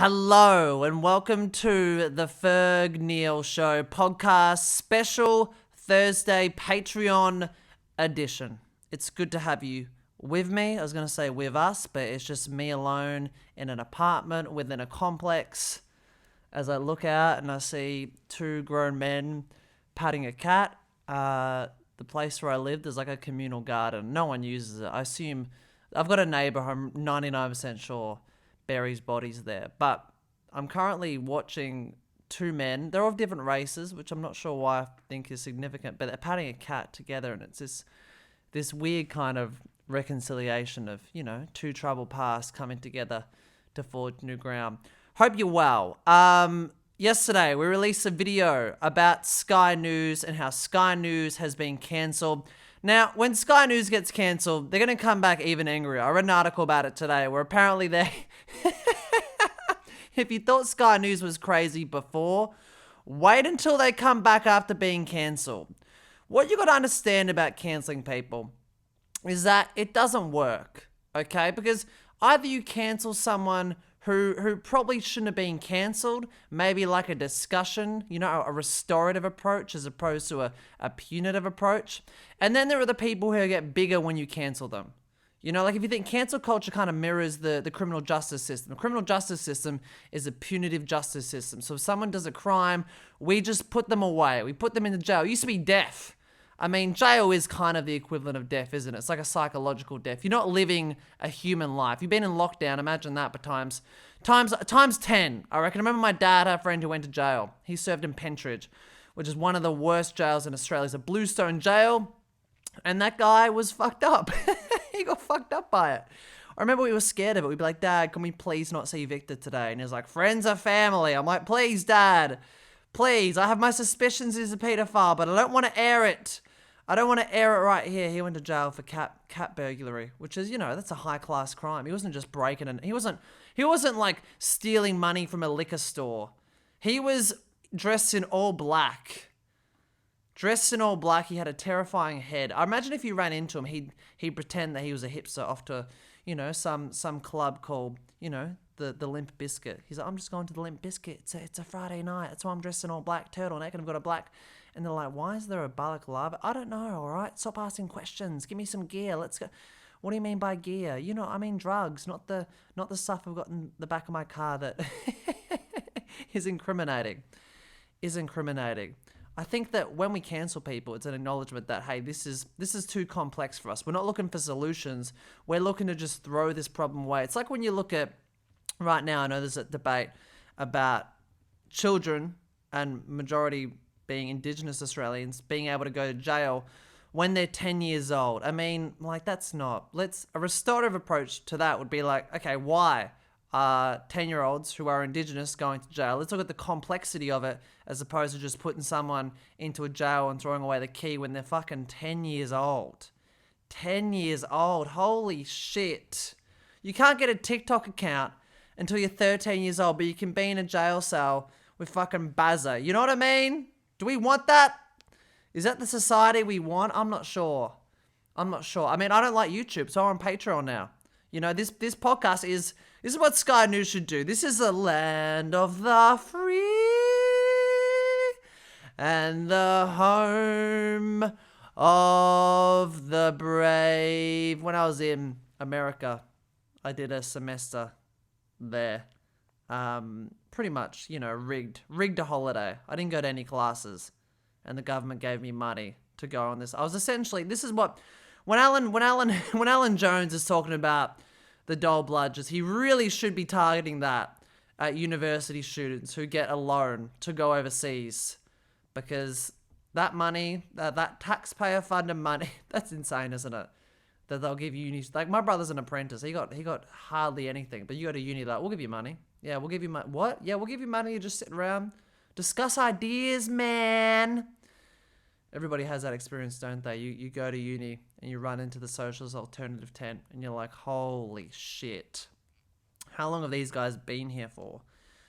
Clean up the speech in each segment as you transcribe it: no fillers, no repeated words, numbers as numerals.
Hello and welcome to the Ferg Neil Show podcast special Thursday Patreon edition. It's good to have you with me. I was going to say with us, but it's just me alone in an apartment within a complex as I look out and I see two grown men patting a cat. The place where I live, there's like a communal garden. No one uses it. I assume I've got a neighbor, I'm 99% sure buries bodies there. But I'm currently watching two men. They're of different races, which I'm not sure why I think is significant, but they're patting a cat together, and it's this weird kind of reconciliation of, two troubled pasts coming together to forge new ground. Hope you're well. Yesterday, we released a video about Sky News and how Sky News has been cancelled. Now, when Sky News gets cancelled, they're going to come back even angrier. I read an article about it today where apparently if you thought Sky News was crazy before, wait until they come back after being cancelled. What you got to understand about cancelling people is that it doesn't work, okay? Because either you cancel someone who probably shouldn't have been cancelled, maybe like a discussion, a restorative approach as opposed to a punitive approach. And then there are the people who get bigger when you cancel them. Like if you think cancel culture kind of mirrors the criminal justice system. The criminal justice system is a punitive justice system. So if someone does a crime, we just put them away. We put them into jail. It used to be death. I mean, jail is kind of the equivalent of death, isn't it? It's like a psychological death. You're not living a human life. You've been in lockdown, imagine that, but times 10, I reckon. I remember my dad had a friend who went to jail. He served in Pentridge, which is one of the worst jails in Australia. It's a bluestone jail, and that guy was fucked up. He got fucked up by it. I remember we were scared of it. We'd be like, Dad, can we please not see Victor today? And he was like, friends are family. I'm like, please, Dad. Please. I have my suspicions he's a paedophile, but I don't want to air it. I don't want to air it right here. He went to jail for cat burglary, which is, that's a high class crime. He wasn't just breaking and he wasn't like stealing money from a liquor store. He was dressed in all black. He had a terrifying head. I imagine if you ran into him, he'd pretend that he was a hipster off to, some club called, the Limp Biscuit. He's like, I'm just going to the Limp Biscuit. It's a Friday night. That's why I'm dressed in all black turtleneck and I've got a black. And they're like, why is there a balaclava? I don't know, all right? Stop asking questions. Give me some gear. Let's go. What do you mean by gear? I mean drugs, not the stuff I've got in the back of my car that is incriminating. I think that when we cancel people, it's an acknowledgement that, hey, this is too complex for us. We're not looking for solutions. We're looking to just throw this problem away. It's like when you look at, right now, I know there's a debate about children and majority being Indigenous Australians being able to go to jail when they're 10 years old. I mean, like, that's not... A restorative approach to that would be like, okay, why are 10-year-olds who are Indigenous going to jail? Let's look at the complexity of it as opposed to just putting someone into a jail and throwing away the key when they're fucking 10 years old. 10 years old. Holy shit. You can't get a TikTok account until you're 13 years old, but you can be in a jail cell with fucking Bazza. You know what I mean? Do we want that? Is that the society we want? I'm not sure. I mean, I don't like YouTube, so I'm on Patreon now. This podcast this is what Sky News should do. This is the land of the free and the home of the brave. When I was in America, I did a semester there. Pretty much, rigged a holiday. I didn't go to any classes, and the government gave me money to go on this. I was essentially, this is what, when Alan Jones is talking about the dole bludgers, he really should be targeting that at university students who get a loan to go overseas, because that money, that taxpayer funded money, that's insane, isn't it? That they'll give uni, like my brother's an apprentice. He got hardly anything, but you go to uni, like, we'll give you money. Yeah, we'll give you money. What? Yeah, we'll give you money. You just sit around, discuss ideas, man. Everybody has that experience, don't they? You go to uni and you run into the socialist alternative tent and you're like, holy shit. How long have these guys been here for?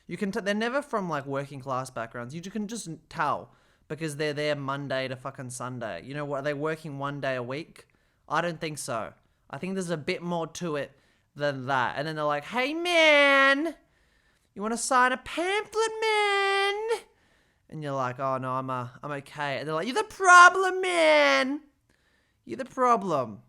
You can they're never from like working class backgrounds. You can just tell because they're there Monday to fucking Sunday. You know what? Are they working one day a week? I don't think so. I think there's a bit more to it than that. And then they're like, hey man, You want to sign a pamphlet, man? And you're like, oh no, I'm okay. And they're like, you're the problem, man. You're the problem.